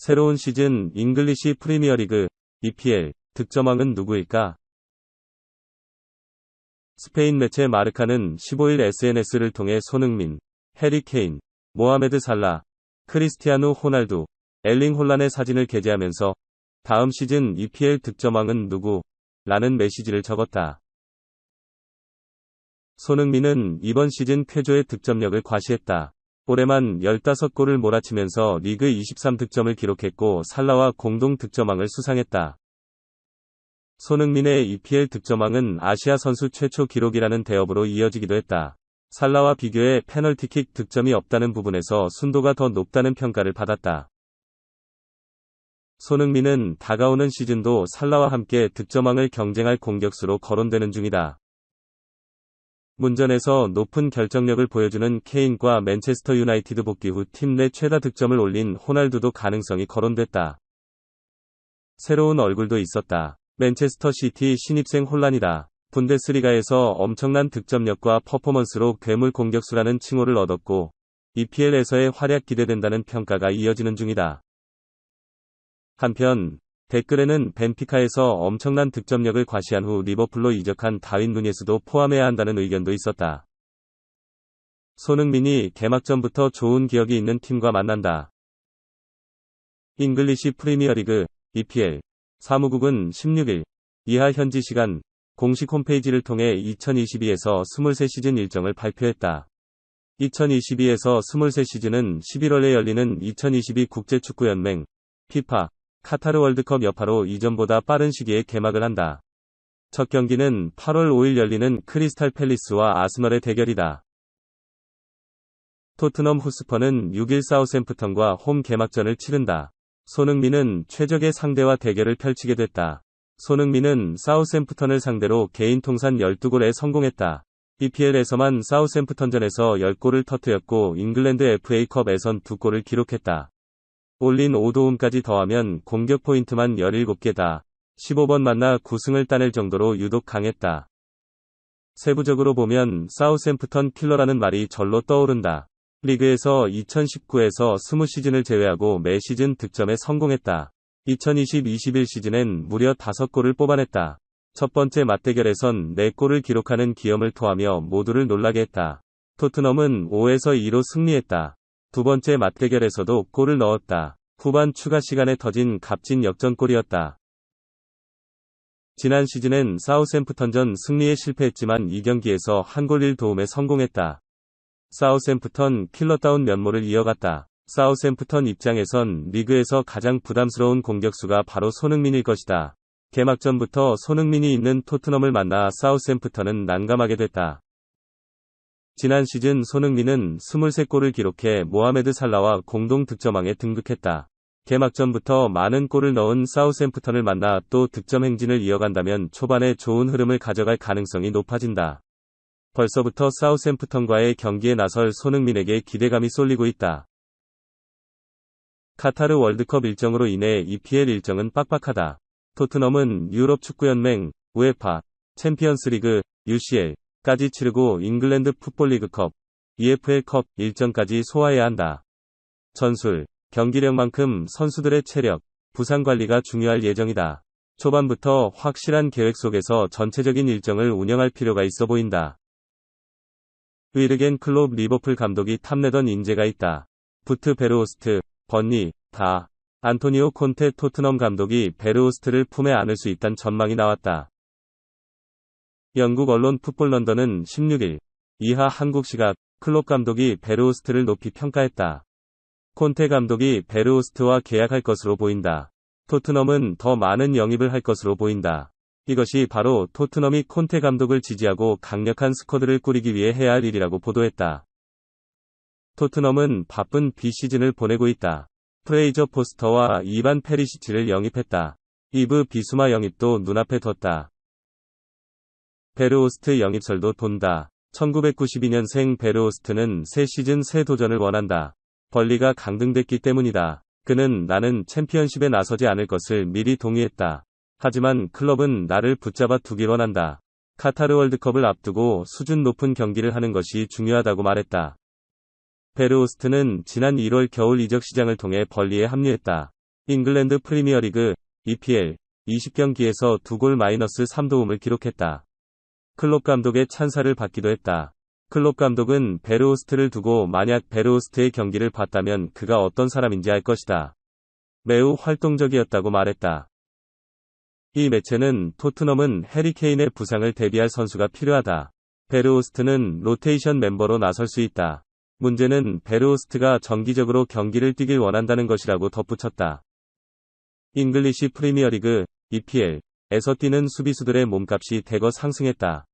새로운 시즌 잉글리시 프리미어리그 EPL 득점왕은 누구일까? 스페인 매체 마르카는 15일 SNS를 통해 손흥민, 해리 케인, 모하메드 살라, 크리스티아누 호날두, 엘링 홀란의 사진을 게재하면서 다음 시즌 EPL 득점왕은 누구? 라는 메시지를 적었다. 손흥민은 이번 시즌 쾌조의 득점력을 과시했다. 올해만 15골을 몰아치면서 리그 23득점을 기록했고 살라와 공동 득점왕을 수상했다. 손흥민의 EPL 득점왕은 아시아 선수 최초 기록이라는 대업으로 이어지기도 했다. 살라와 비교해 페널티킥 득점이 없다는 부분에서 순도가 더 높다는 평가를 받았다. 손흥민은 다가오는 시즌도 살라와 함께 득점왕을 경쟁할 공격수로 거론되는 중이다. 문전에서 높은 결정력을 보여주는 케인과 맨체스터 유나이티드 복귀 후 팀 내 최다 득점을 올린 호날두도 가능성이 거론됐다. 새로운 얼굴도 있었다. 맨체스터 시티 신입생 홀란이다. 분데스리가에서 엄청난 득점력과 퍼포먼스로 괴물 공격수라는 칭호를 얻었고 EPL에서의 활약 기대된다는 평가가 이어지는 중이다. 한편 댓글에는 벤피카에서 엄청난 득점력을 과시한 후 리버풀로 이적한 다윈 누니스도 포함해야 한다는 의견도 있었다. 손흥민이 개막전부터 좋은 기억이 있는 팀과 만난다. 잉글리시 프리미어리그 EPL 사무국은 16일 이하 현지 시간 공식 홈페이지를 통해 2022에서 23 시즌 일정을 발표했다. 2022에서 23 시즌은 11월에 열리는 2022 국제축구연맹 FIFA 카타르 월드컵 여파로 이전보다 빠른 시기에 개막을 한다. 첫 경기는 8월 5일 열리는 크리스탈 팰리스와 아스널의 대결이다. 토트넘 후스퍼는 6일 사우샘프턴과 홈 개막전을 치른다. 손흥민은 최적의 상대와 대결을 펼치게 됐다. 손흥민은 사우샘프턴을 상대로 개인 통산 12골에 성공했다. EPL에서만 사우샘프턴전에서 10골을 터뜨렸고 잉글랜드 FA컵에선 2골을 기록했다. 올린 5도움까지 더하면 공격 포인트만 17개다. 15번 만나 9승을 따낼 정도로 유독 강했다. 세부적으로 보면 사우샘프턴 킬러라는 말이 절로 떠오른다. 리그에서 2019에서 20시즌을 제외하고 매 시즌 득점에 성공했다. 2020-21 시즌엔 무려 5골을 뽑아냈다. 첫 번째 맞대결에선 4골을 기록하는 기염을 토하며 모두를 놀라게 했다. 토트넘은 5에서 2로 승리했다. 두 번째 맞대결에서도 골을 넣었다. 후반 추가 시간에 터진 값진 역전골이었다. 지난 시즌엔 사우샘프턴전 승리에 실패했지만 이 경기에서 한 골 1도움에 성공했다. 사우샘프턴 킬러다운 면모를 이어갔다. 사우샘프턴 입장에선 리그에서 가장 부담스러운 공격수가 바로 손흥민일 것이다. 개막전부터 손흥민이 있는 토트넘을 만나 사우샘프턴은 난감하게 됐다. 지난 시즌 손흥민은 23골을 기록해 모하메드 살라와 공동 득점왕에 등극했다. 개막전부터 많은 골을 넣은 사우샘프턴을 만나 또 득점 행진을 이어간다면 초반에 좋은 흐름을 가져갈 가능성이 높아진다. 벌써부터 사우샘프턴과의 경기에 나설 손흥민에게 기대감이 쏠리고 있다. 카타르 월드컵 일정으로 인해 EPL 일정은 빡빡하다. 토트넘은 유럽 축구연맹, 우에파, 챔피언스리그, UCL까지 치르고 잉글랜드 풋볼리그컵, EFL컵 일정까지 소화해야 한다. 전술, 경기력만큼 선수들의 체력, 부상 관리가 중요할 예정이다. 초반부터 확실한 계획 속에서 전체적인 일정을 운영할 필요가 있어 보인다. 위르겐 클롭 리버풀 감독이 탐내던 인재가 있다. 부트 베르호스트, 번니, 다. 안토니오 콘테 토트넘 감독이 베르호스트를 품에 안을 수 있다는 전망이 나왔다. 영국 언론 풋볼 런던은 16일 이하 한국 시각 클롭 감독이 베르호스트를 높이 평가했다. 콘테 감독이 베르호스트와 계약할 것으로 보인다. 토트넘은 더 많은 영입을 할 것으로 보인다. 이것이 바로 토트넘이 콘테 감독을 지지하고 강력한 스쿼드를 꾸리기 위해 해야 할 일이라고 보도했다. 토트넘은 바쁜 비시즌을 보내고 있다. 프레이저 포스터와 이반 페리시치를 영입했다. 이브 비수마 영입도 눈앞에 뒀다. 베르호스트 영입설도 돈다. 1992년생 베르호스트는 새 시즌 새 도전을 원한다. 벌리가 강등됐기 때문이다. 그는 나는 챔피언십에 나서지 않을 것을 미리 동의했다. 하지만 클럽은 나를 붙잡아 두길 원한다. 카타르 월드컵을 앞두고 수준 높은 경기를 하는 것이 중요하다고 말했다. 베르호스트는 지난 1월 겨울 이적 시장을 통해 벌리에 합류했다. 잉글랜드 프리미어리그 EPL 20경기에서 2골 마이너스 3도움을 기록했다. 클롭 감독의 찬사를 받기도 했다. 클롭 감독은 베르호스트를 두고 만약 베르호스트의 경기를 봤다면 그가 어떤 사람인지 알 것이다. 매우 활동적이었다고 말했다. 이 매체는 토트넘은 해리 케인의 부상을 대비할 선수가 필요하다. 베르호스트는 로테이션 멤버로 나설 수 있다. 문제는 베르호스트가 정기적으로 경기를 뛰길 원한다는 것이라고 덧붙였다. 잉글리시 프리미어리그 EPL에서 뛰는 수비수들의 몸값이 대거 상승했다.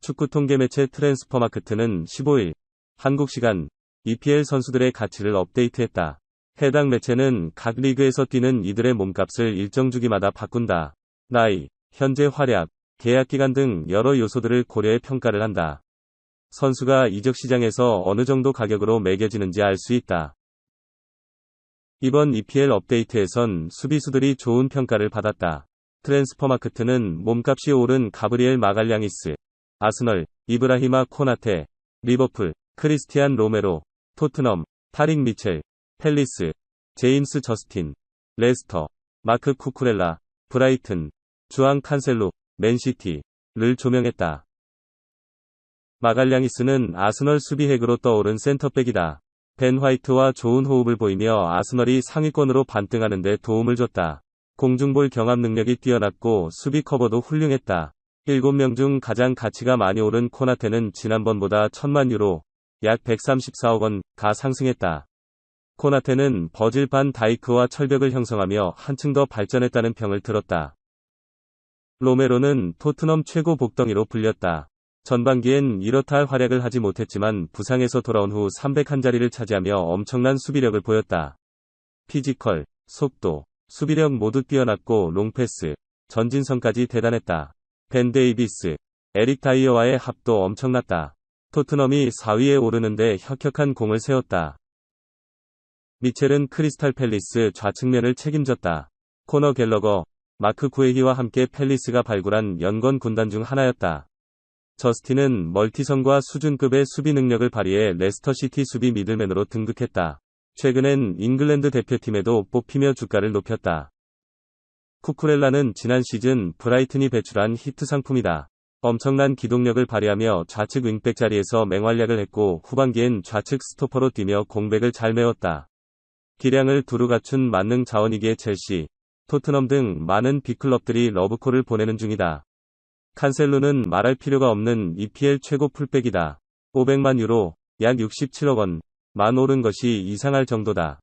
축구 통계 매체 트랜스퍼마크트는 15일 한국 시간 EPL 선수들의 가치를 업데이트했다. 해당 매체는 각 리그에서 뛰는 이들의 몸값을 일정 주기마다 바꾼다. 나이, 현재 활약, 계약 기간 등 여러 요소들을 고려해 평가를 한다. 선수가 이적 시장에서 어느 정도 가격으로 매겨지는지 알 수 있다. 이번 EPL 업데이트에선 수비수들이 좋은 평가를 받았다. 트랜스퍼마크트는 몸값이 오른 가브리엘 마갈량이스, 아스널, 이브라히마 코나테, 리버풀, 크리스티안 로메로, 토트넘, 타릭 미첼, 팰리스, 제임스 저스틴, 레스터, 마크 쿠쿠렐라, 브라이튼, 주앙 칸셀로, 맨시티를 조명했다. 마갈량이스는 아스널 수비핵으로 떠오른 센터백이다. 벤 화이트와 좋은 호흡을 보이며 아스널이 상위권으로 반등하는 데 도움을 줬다. 공중볼 경합 능력이 뛰어났고 수비 커버도 훌륭했다. 7명 중 가장 가치가 많이 오른 코나테는 지난번보다 1000만 유로, 약 134억 원가 상승했다. 코나테는 버질 반 다이크와 철벽을 형성하며 한층 더 발전했다는 평을 들었다. 로메로는 토트넘 최고 복덩이로 불렸다. 전반기엔 이렇다 할 활약을 하지 못했지만 부상에서 돌아온 후 301자리를 차지하며 엄청난 수비력을 보였다. 피지컬, 속도, 수비력 모두 뛰어났고 롱패스, 전진성까지 대단했다. 벤 데이비스, 에릭 다이어와의 합도 엄청났다. 토트넘이 4위에 오르는데 혁혁한 공을 세웠다. 미첼은 크리스탈 팰리스 좌측면을 책임졌다. 코너 갤러거, 마크 구에히와 함께 팰리스가 발굴한 연건 군단 중 하나였다. 저스틴은 멀티성과 수준급의 수비 능력을 발휘해 레스터시티 수비 미들맨으로 등극했다. 최근엔 잉글랜드 대표팀에도 뽑히며 주가를 높였다. 쿠쿠렐라는 지난 시즌 브라이튼이 배출한 히트 상품이다. 엄청난 기동력을 발휘하며 좌측 윙백 자리에서 맹활약을 했고 후반기엔 좌측 스토퍼로 뛰며 공백을 잘 메웠다. 기량을 두루 갖춘 만능 자원이기에 첼시, 토트넘 등 많은 빅클럽들이 러브콜을 보내는 중이다. 칸셀루는 말할 필요가 없는 EPL 최고 풀백이다. 500만 유로, 약 67억 원만 오른 것이 이상할 정도다.